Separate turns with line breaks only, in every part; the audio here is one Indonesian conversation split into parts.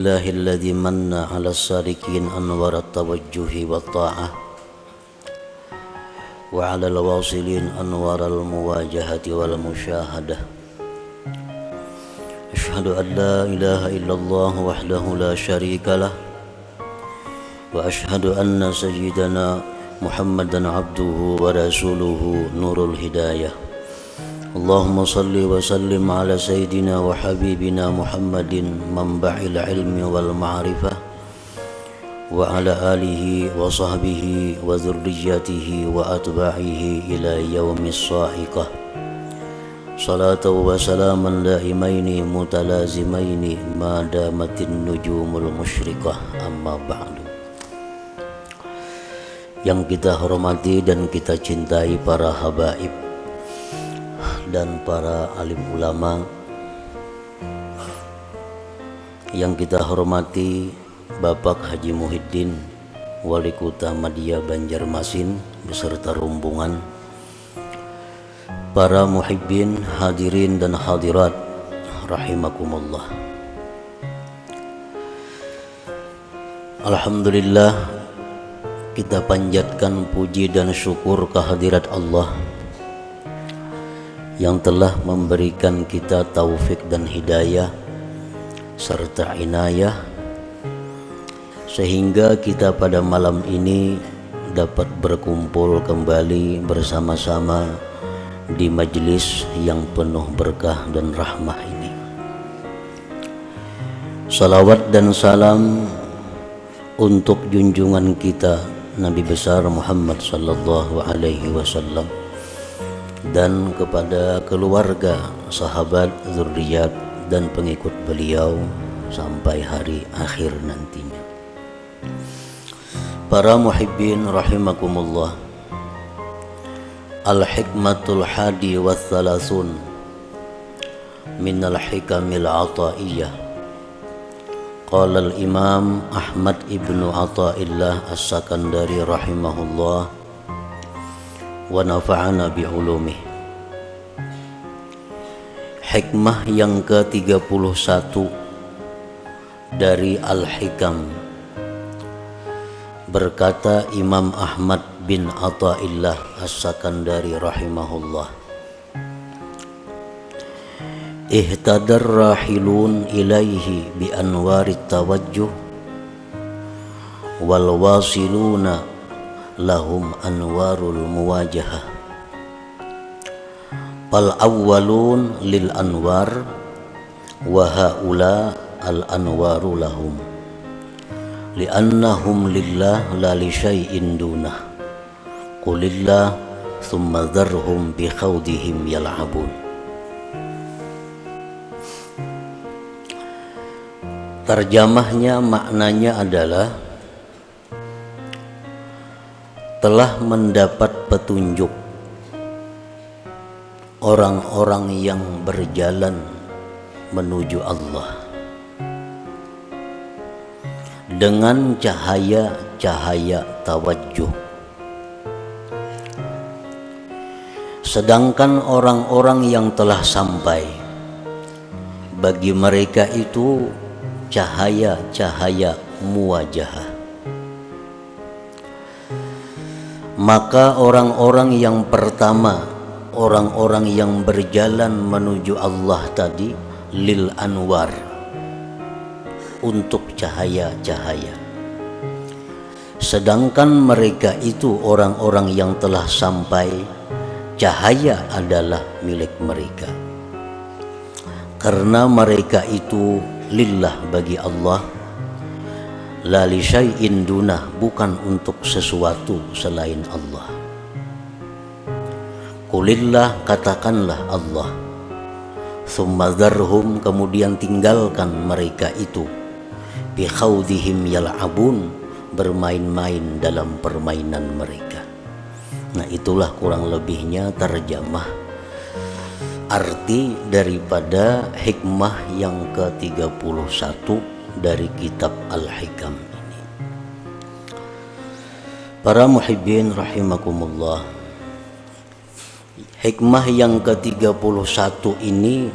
الله الذي من على السالكين أنوار التوجه والطاعة وعلى الواصلين أنوار المواجهة والمشاهدة. أشهد أن لا إله إلا الله وحده لا شريك له وأشهد أن سيدنا محمدا عبده ورسوله نور الهداية. اللهم صل وسلم على سيدنا وحبيبنا محمد منبع العلم والمعرفة وعلى آله وصحبه وذريته وأتباعه إلى يوم الصاعقة. صلاة وسلاما دائمين متلازمين ما دامت النجوم المشرقة. أما بعد. Yang kita hormati dan kita cintai para habaib dan para alim ulama, yang kita hormati Bapak Haji Muhyiddin, Wali Kota Madia Banjarmasin beserta rombongan, para muhibbin, hadirin dan hadirat rahimakumullah. Alhamdulillah, kita panjatkan puji dan syukur kehadirat Allah yang telah memberikan kita taufik dan hidayah serta inayah sehingga kita pada malam ini dapat berkumpul kembali bersama-sama di majelis yang penuh berkah dan rahmah ini. Salawat dan salam untuk junjungan kita Nabi besar Muhammad sallallahu alaihi wasallam dan kepada keluarga, sahabat, zuriat dan pengikut beliau sampai hari akhir nantinya. Para muhibbin rahimakumullah. Al-hikmatul hadi wa thalathun minal hikamil ataiyah. Qala al-imam Ahmad ibnu Athaillah as-Sakandari rahimahullah wa nafa'ana bi'ulumih. Hikmah yang ke-31 dari Al-Hikam. Berkata Imam Ahmad bin Athaillah as-Sakandari rahimahullah, ihtadar rahilun ilaihi bi anwarit tawajjuh wal wasiluna lahum anwarul muwajahah. Fal awwalun lil anwar wa haula al anwaru lahum li'annahum lillah la li syai'in dunah. Qulillah thumma dharhum bi khawdihim yal'abun. Terjemahnya, maknanya adalah telah mendapat petunjuk orang-orang yang berjalan menuju Allah dengan cahaya-cahaya tawajjuh. Sedangkan orang-orang yang telah sampai, bagi mereka itu cahaya-cahaya muwajahah. Maka orang-orang yang pertama, orang-orang yang berjalan menuju Allah tadi, lil anwar, untuk cahaya-cahaya. Sedangkan mereka itu orang-orang yang telah sampai, cahaya adalah milik mereka. Karena mereka itu lillah, bagi Allah, la li syai'in dunah, bukan untuk sesuatu selain Allah. Qulillah, katakanlah Allah, thumma dharhum, kemudian tinggalkan mereka itu, bi khawdihim yal'abun, bermain-main dalam permainan mereka. Nah, itulah kurang lebihnya terjemah arti daripada hikmah yang ke-31 dari kitab Al-Hikam ini. Para muhibbin rahimakumullah, hikmah yang ke-31 ini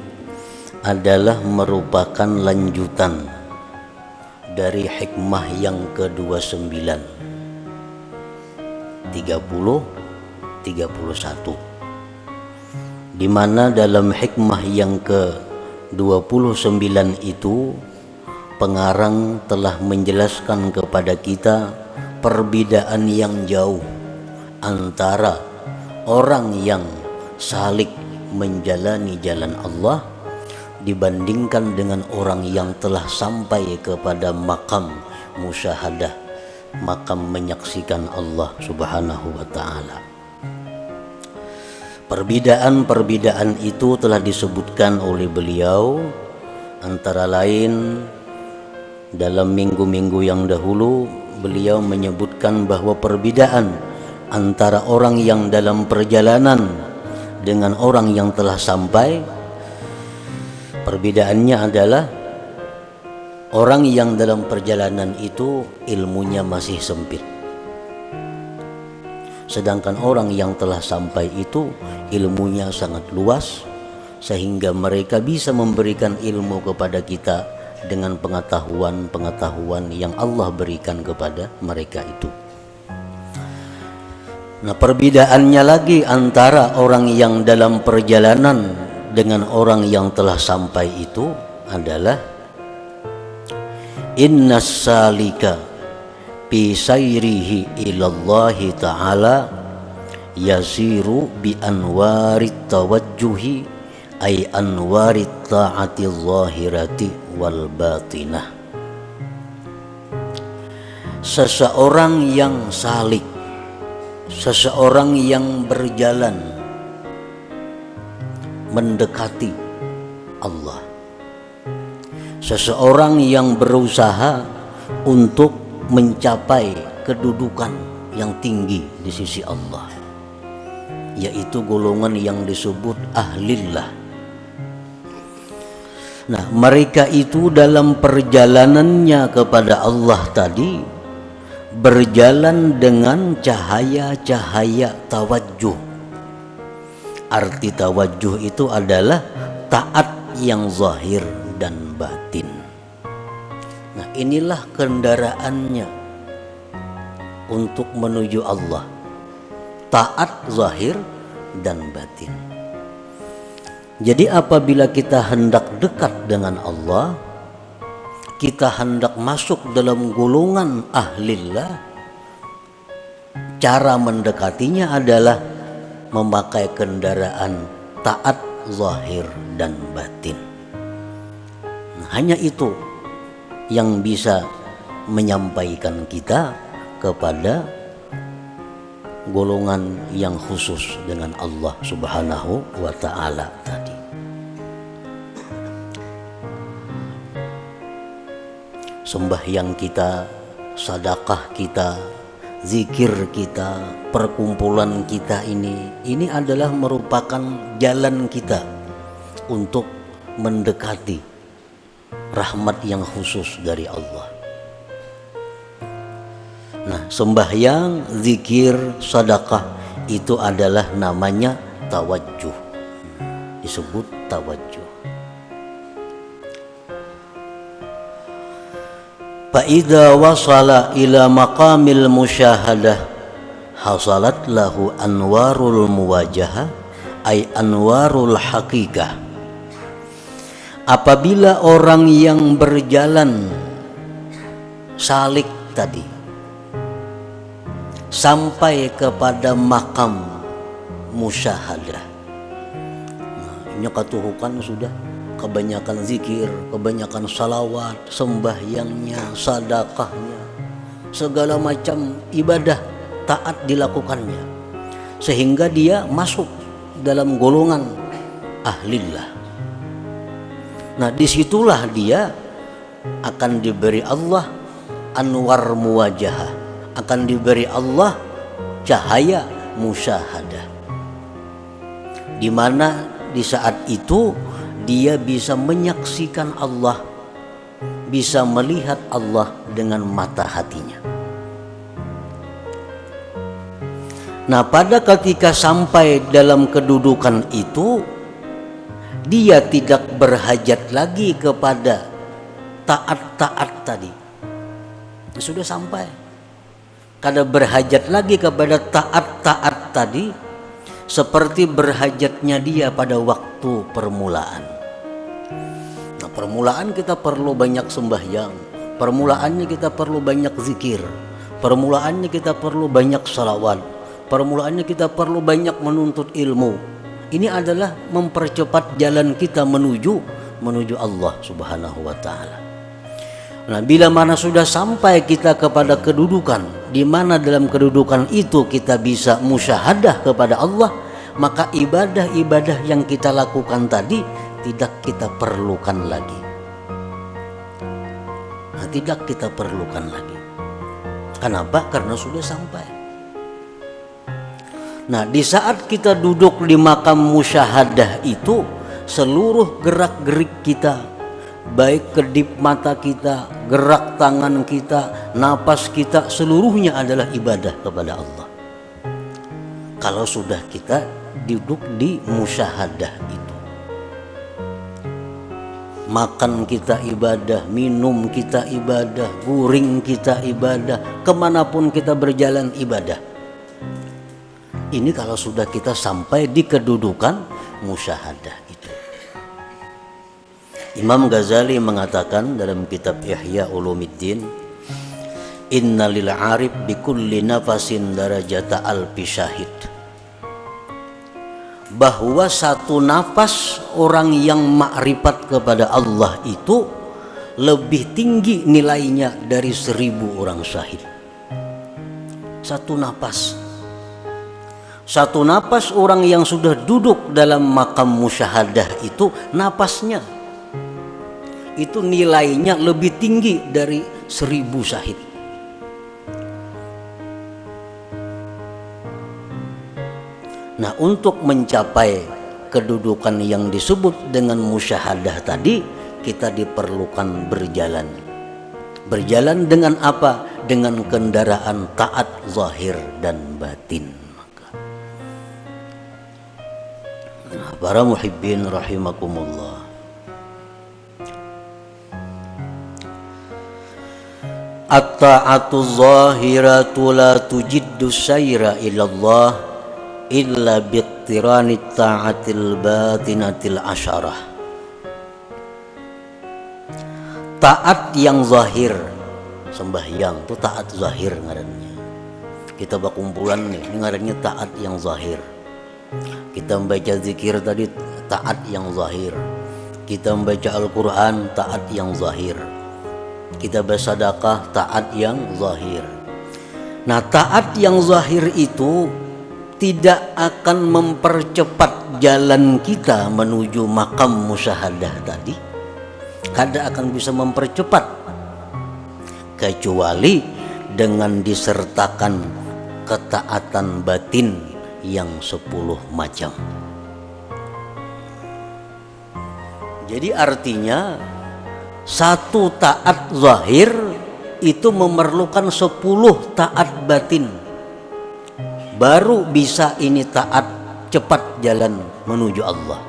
adalah merupakan lanjutan dari hikmah yang ke-29 30-31, di mana dalam hikmah yang ke-29 itu pengarang telah menjelaskan kepada kita perbedaan yang jauh antara orang yang salik menjalani jalan Allah dibandingkan dengan orang yang telah sampai kepada makam musyahadah, makam menyaksikan Allah Subhanahu wa ta'ala. Perbedaan-perbedaan itu telah disebutkan oleh beliau, antara lain dalam minggu-minggu yang dahulu beliau menyebutkan bahwa perbedaan antara orang yang dalam perjalanan dengan orang yang telah sampai, perbedaannya adalah orang yang dalam perjalanan itu ilmunya masih sempit, sedangkan orang yang telah sampai itu ilmunya sangat luas, sehingga mereka bisa memberikan ilmu kepada kita dengan pengetahuan-pengetahuan yang Allah berikan kepada mereka itu. Nah, perbedaannya lagi antara orang yang dalam perjalanan dengan orang yang telah sampai itu adalah innas salika bi sayrihi ilallahi ta'ala yasiru bi anwarit tawajjuhi ay anwarit ta'ati zahirati wal batinah. Seseorang yang salik, seseorang yang berjalan mendekati Allah, seseorang yang berusaha untuk mencapai kedudukan yang tinggi di sisi Allah, yaitu golongan yang disebut ahlillah. Nah, mereka itu dalam perjalanannya kepada Allah tadi berjalan dengan cahaya-cahaya tawajjuh. Arti tawajjuh itu adalah taat yang zahir dan batin. Nah, inilah kendaraannya untuk menuju Allah, taat zahir dan batin. Jadi apabila kita hendak dekat dengan Allah, kita hendak masuk dalam golongan ahlillah, cara mendekatinya adalah memakai kendaraan taat zahir dan batin. Nah, hanya itu yang bisa menyampaikan kita kepada golongan yang khusus dengan Allah Subhanahu wa ta'ala tadi. Sembahyang kita, sedekah kita, zikir kita, perkumpulan kita ini adalah merupakan jalan kita untuk mendekati rahmat yang khusus dari Allah. Nah, sembahyang, zikir, sedekah itu adalah namanya tawajjuh, disebut tawajjuh. Fa'idha wasala ila maqamil musyahadah hasalat lahu anwarul muwajahah ay anwarul haqiqah. Apabila orang yang berjalan salik tadi sampai kepada makam musyahadah, nah, ini katuhukan sudah kebanyakan zikir, kebanyakan salawat, sembahyangnya, sedekahnya, segala macam ibadah taat dilakukannya, sehingga dia masuk dalam golongan ahlillah. Nah, disitulah dia akan diberi Allah anwar muwajahah, akan diberi Allah cahaya musyahadah, di mana di saat itu dia bisa menyaksikan Allah, bisa melihat Allah dengan mata hatinya. Nah, pada ketika sampai dalam kedudukan itu, dia tidak berhajat lagi kepada taat-taat tadi, sudah sampai. Kada berhajat lagi kepada taat-taat tadi seperti berhajatnya dia pada waktu permulaan. Nah, permulaan kita perlu banyak sembahyang, permulaannya kita perlu banyak zikir, permulaannya kita perlu banyak salawat, permulaannya kita perlu banyak menuntut ilmu. Ini adalah mempercepat jalan kita menuju Allah Subhanahu wa ta'ala. Nah, bila mana sudah sampai kita kepada kedudukan di mana dalam kedudukan itu kita bisa musyahadah kepada Allah, maka ibadah-ibadah yang kita lakukan tadi tidak kita perlukan lagi. Nah, tidak kita perlukan lagi. Kenapa? Karena sudah sampai. Nah, di saat kita duduk di makam musyahadah itu, seluruh gerak-gerik kita, baik kedip mata kita, gerak tangan kita, napas kita, seluruhnya adalah ibadah kepada Allah. Kalau sudah kita duduk di musyahadah itu, makan kita ibadah, minum kita ibadah, guring kita ibadah, kemanapun kita berjalan ibadah. Ini kalau sudah kita sampai di kedudukan musyahadah itu. Imam Ghazali mengatakan dalam kitab Ihya Ulumuddin, inna lil arif bikulli nafasin darajata alfi syahid. Bahwa satu nafas orang yang makrifat kepada Allah itu lebih tinggi nilainya dari 1000 orang syahid. Satu napas orang yang sudah duduk dalam makam musyahadah itu, napasnya itu nilainya lebih tinggi dari 1000 syahid. Nah, untuk mencapai kedudukan yang disebut dengan musyahadah tadi, kita diperlukan berjalan. Berjalan dengan apa? Dengan kendaraan taat zahir dan batin. Nah, para muhibbin rahimakumullah, at-ta'atu zahiratu la tujiddu sayra ilallah illa biqtirani ta'atil batinatil asyarah. Taat yang zahir, sembahyang itu taat zahir ngarannya. Kita berkumpulan nih, ini ngarannya taat yang zahir. Kita membaca zikir tadi taat yang zahir. Kita membaca Al-Quran taat yang zahir. Kita bersedekah taat yang zahir. Nah, taat yang zahir itu tidak akan mempercepat jalan kita menuju makam musyahadah tadi. Kada akan bisa mempercepat kecuali dengan disertakan ketaatan batin yang 10 macam. Jadi artinya satu taat zahir itu memerlukan 10 taat batin. Baru bisa ini taat cepat jalan menuju Allah.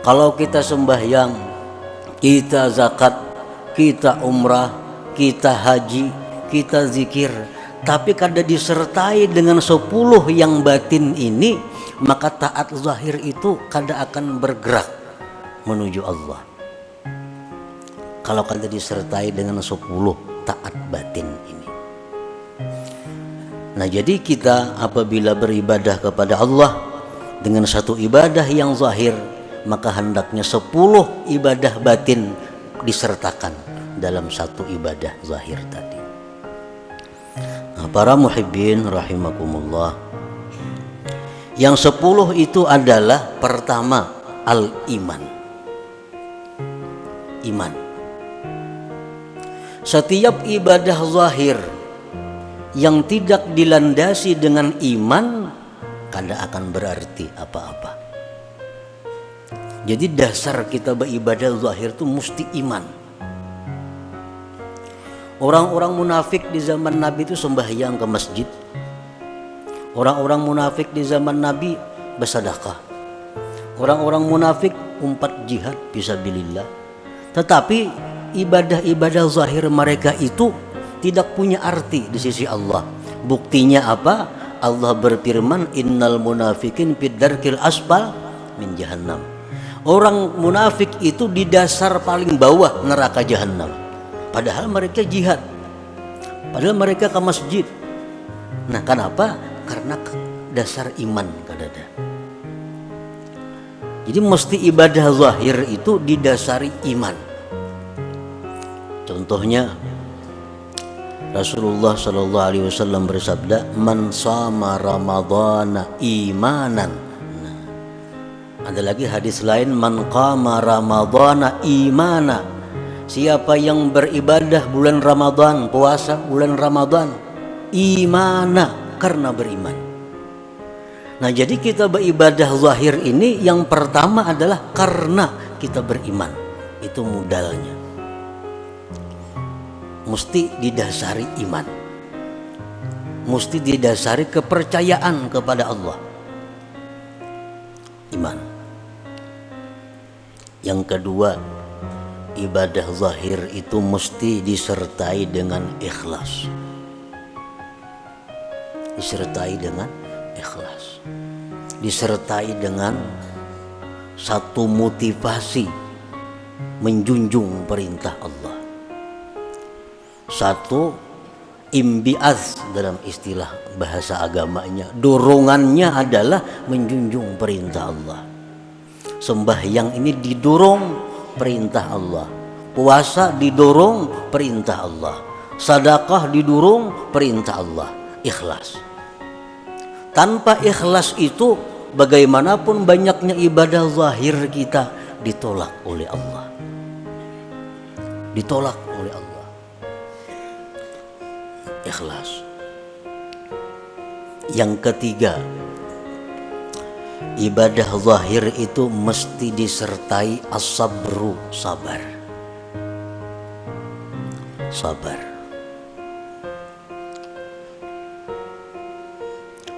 Kalau kita sembahyang, kita zakat, kita umrah, kita haji, kita zikir, tapi kada disertai dengan 10 yang batin ini, maka taat zahir itu kada akan bergerak menuju Allah. Kalau kada disertai dengan 10 taat batin ini. Nah, jadi kita apabila beribadah kepada Allah dengan satu ibadah yang zahir, maka hendaknya 10 ibadah batin disertakan dalam satu ibadah zahir tadi. Nah, para muhibbin rahimakumullah, yang 10 itu adalah pertama al-iman. Iman. Setiap ibadah zahir yang tidak dilandasi dengan iman kada akan berarti apa-apa. Jadi dasar kita beribadah zahir itu mesti iman. Orang-orang munafik di zaman Nabi itu sembahyang ke masjid. Orang-orang munafik di zaman Nabi bersedekah. Orang-orang munafik umpat jihad fisabilillah. Tetapi ibadah-ibadah zahir mereka itu tidak punya arti di sisi Allah. Buktinya apa? Allah berfirman, innal munafikin fid darkil asfal min jahannam. Orang munafik itu di dasar paling bawah neraka jahannam. Padahal mereka jihad, padahal mereka ke masjid. Nah, kenapa? Karena dasar iman kadada. Jadi mesti ibadah zahir itu didasari iman. Contohnya Rasulullah Shallallahu Alaihi Wasallam bersabda, "Man shama Ramadhana imanan." Nah, ada lagi hadis lain, "Man qama Ramadhana imana." Siapa yang beribadah bulan Ramadan, puasa bulan Ramadan, imana, karena beriman. Nah, jadi kita beribadah zahir ini yang pertama adalah karena kita beriman. Itu modalnya. Mesti didasari iman, mesti didasari kepercayaan kepada Allah, iman. Yang kedua, ibadah zahir itu mesti disertai dengan ikhlas, disertai dengan ikhlas, disertai dengan satu motivasi menjunjung perintah Allah. Satu, imbiaz dalam istilah bahasa agamanya, dorongannya adalah menjunjung perintah Allah. Sembahyang ini didorong perintah Allah, puasa didorong perintah Allah, sedekah didorong perintah Allah, ikhlas. Tanpa ikhlas itu bagaimanapun banyaknya ibadah zahir kita ditolak oleh Allah, ditolak oleh Allah. Ikhlas. Yang ketiga, ibadah zahir itu mesti disertai as-sabru, sabar. Sabar.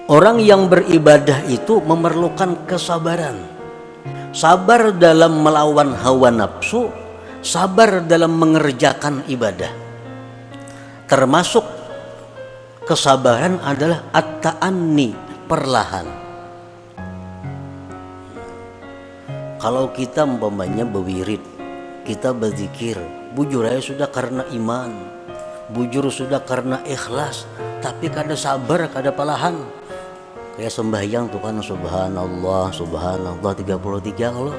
Orang yang beribadah itu memerlukan kesabaran. Sabar dalam melawan hawa nafsu, sabar dalam mengerjakan ibadah. Termasuk kesabaran adalah at-ta'anni, perlahan. Kalau kita umpamanya berwirid, kita berzikir, bujur aja sudah karena iman, bujur sudah karena ikhlas, tapi kada sabar, kada pelahan. Kayak sembahyang tuh kan, subhanallah, subhanallah 33 kalau.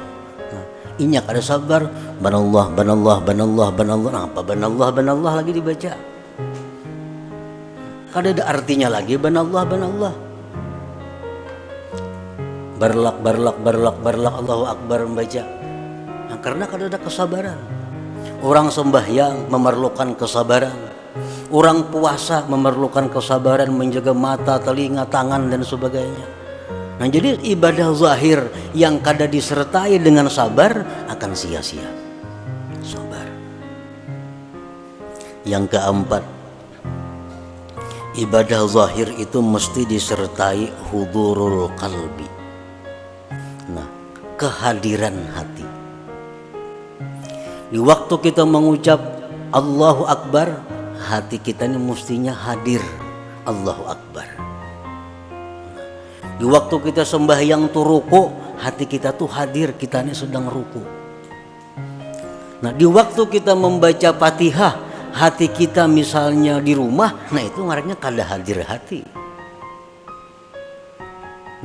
Nah, inyak ada sabar, banallah, banallah, banallah, banallah. Nah, apa banallah, banallah lagi dibaca? Kada ada artinya lagi banallah, banallah. Barlak, barlak, barlak, barlak, Allahu Akbar membaca. Nah, karena kada ada kesabaran. Orang sembahyang memerlukan kesabaran. Orang puasa memerlukan kesabaran menjaga mata, telinga, tangan dan sebagainya. Nah, jadi ibadah zahir yang kada disertai dengan sabar akan sia-sia. Sabar. Yang keempat, ibadah zahir itu mesti disertai hudurul qalbi. Nah, kehadiran hati. Di waktu kita mengucap Allahu Akbar, hati kita ini mestinya hadir, Allahu Akbar. Di waktu kita sembahyang tuh ruku, hati kita tuh hadir, kita ini sedang ruku. Nah, di waktu kita membaca Fatihah, hati kita misalnya di rumah, nah itu ngarannya kada hadir hati.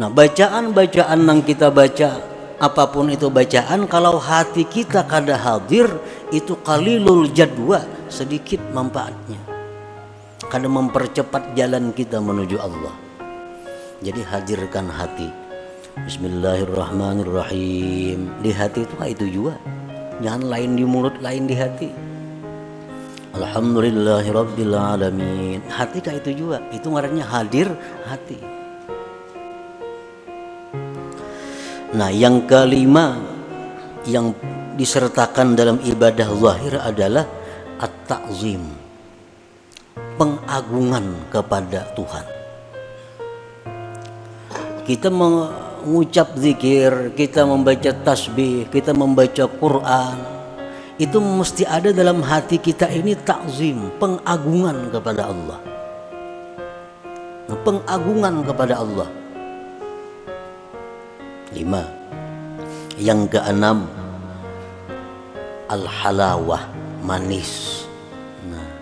Nah, bacaan-bacaan yang kita baca, apapun itu bacaan, kalau hati kita kada hadir, itu qalilul jadwa, sedikit manfaatnya. Kada mempercepat jalan kita menuju Allah. Jadi hadirkan hati. Bismillahirrahmanirrahim. Di hati itu juga. Jangan lain di mulut, lain di hati. Alhamdulillahirabbil alamin. Hati itu juga. Itu ngarannya hadir hati. Nah, yang kelima yang disertakan dalam ibadah zahir adalah at-ta'zim, pengagungan kepada Tuhan. Kita mengucap zikir, kita membaca tasbih, kita membaca Quran, itu mesti ada dalam hati kita ini takzim, pengagungan kepada Allah. Pengagungan kepada Allah. 5. Yang keenam, al-halawah, manis.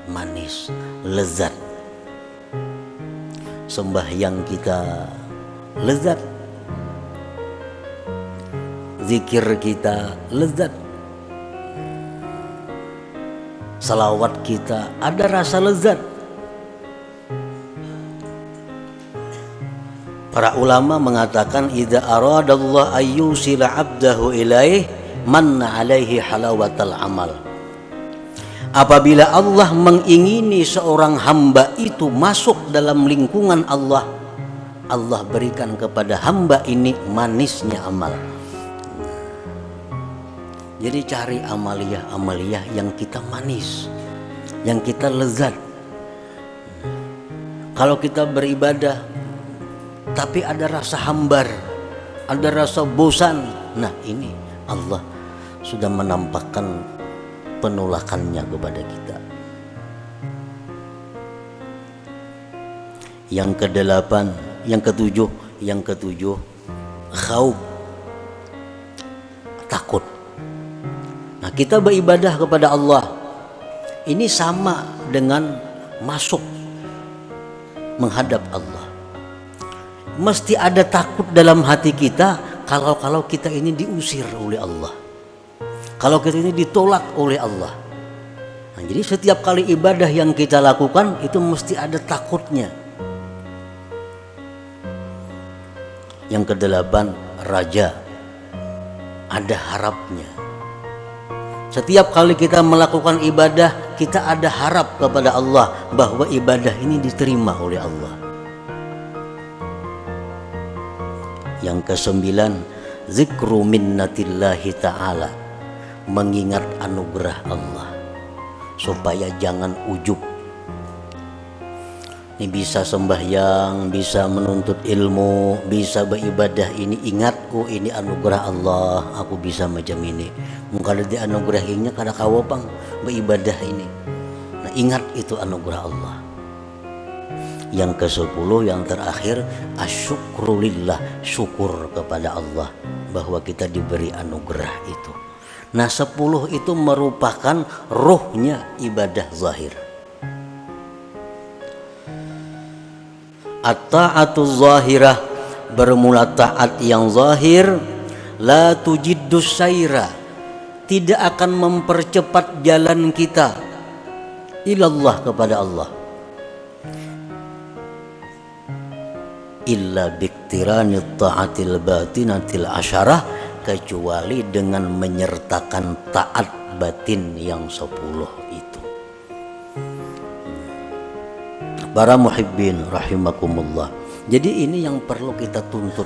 Manis, lezat. Sembahyang kita lezat, zikir kita lezat, salawat kita ada rasa lezat. Para ulama mengatakan idza aradallahu ayyusila 'abdahu ilaih manna 'alaihi halawatal amal. Apabila Allah mengingini seorang hamba itu masuk dalam lingkungan Allah, Allah berikan kepada hamba ini manisnya amal. Jadi cari amaliyah yang kita manis, yang kita lezat. Kalau kita beribadah tapi ada rasa hambar, ada rasa bosan, nah ini Allah sudah menampakkan penolakannya kepada kita. Yang kedelapan, yang ketujuh, khauf, takut. Nah, kita beribadah kepada Allah ini sama dengan masuk menghadap Allah. Mesti ada takut dalam hati kita kalau kita ini diusir oleh Allah, kalau kita ini ditolak oleh Allah. Nah, jadi setiap kali ibadah yang kita lakukan itu mesti ada takutnya. Yang kedelapan, raja, ada harapnya. Setiap kali kita melakukan ibadah, kita ada harap kepada Allah bahwa ibadah ini diterima oleh Allah. Yang kesembilan, zikru minnatillahi ta'ala, mengingat anugerah Allah supaya jangan ujub. Ini bisa sembahyang, bisa menuntut ilmu, bisa beribadah, ini ingat, oh ini anugerah Allah, aku bisa macam ini. Mungkin ada anugerahinya kada kawapang beribadah ini. Nah, ingat itu anugerah Allah. Yang ke-10, yang terakhir, asyukrulillah, syukur kepada Allah bahwa kita diberi anugerah itu. Nah, 10 itu merupakan ruhnya ibadah zahir. At-ta'atu zahirah, bermula taat yang zahir, la tujiddus saira, tidak akan mempercepat jalan kita ilallah, kepada Allah, illa biktiranit ta'atil batinatil asyarah, kecuali dengan menyertakan taat batin yang 10 itu. Para muhibbin rahimakumullah. Jadi ini yang perlu kita tuntut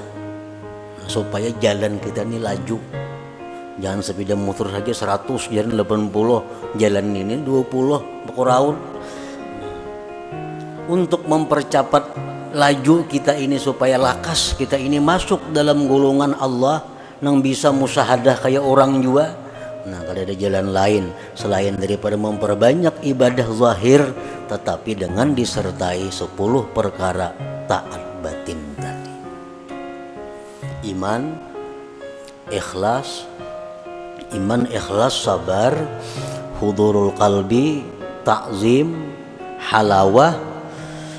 supaya jalan kita ini laju. Jangan sepeda motor saja 100, jalan 80, jalan ini 20 berkurang. Untuk mempercepat laju kita ini supaya lakas kita ini masuk dalam golongan Allah yang bisa musyahadah kayak orang juga. Nah, kalau ada jalan lain selain daripada memperbanyak ibadah zahir, tetapi dengan disertai 10 perkara taat batin tadi. Iman, ikhlas, sabar, hudurul qalbi, ta'zim, halawah,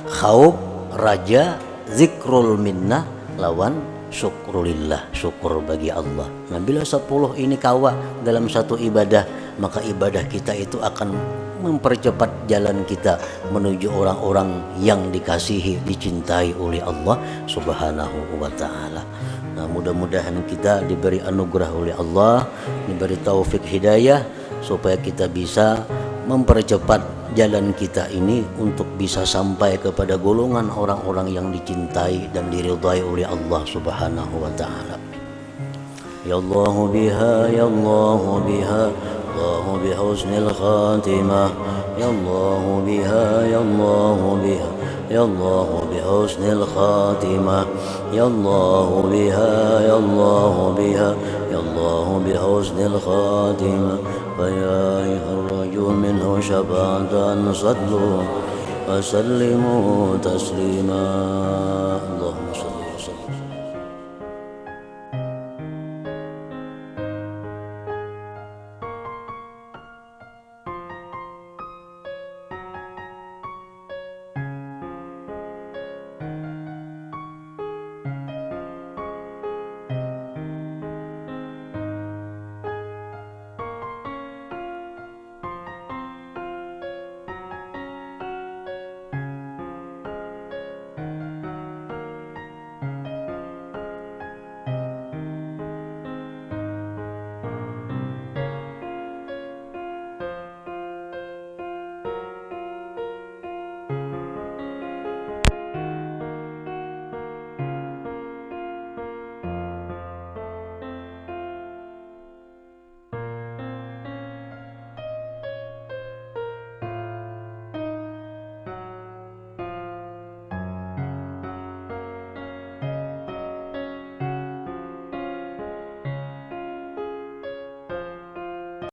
khauf, raja, zikrul minnah, lawan syukrulillah, syukur bagi Allah. Nah, bila 10 ini kawa dalam satu ibadah, maka ibadah kita itu akan mempercepat jalan kita menuju orang-orang yang dikasihi, dicintai oleh Allah Subhanahu wa ta'ala. Nah, mudah-mudahan kita diberi anugerah oleh Allah, diberi taufik hidayah supaya kita bisa mempercepat jalan kita ini untuk bisa sampai kepada golongan orang-orang yang dicintai dan diridhai oleh Allah Subhanahu wa ta'ala. Ya Allah biha, ya Allah biha, Allah bihusnil khatimah. Ya Allah biha, ya Allah biha, ya Allah bihusnil khatimah. Ya Allah biha, ya Allah biha, ya Allah bihusnil khatimah. فيا أيها الرجل منه شفاعة صلوا وسلموا تسليما اللهم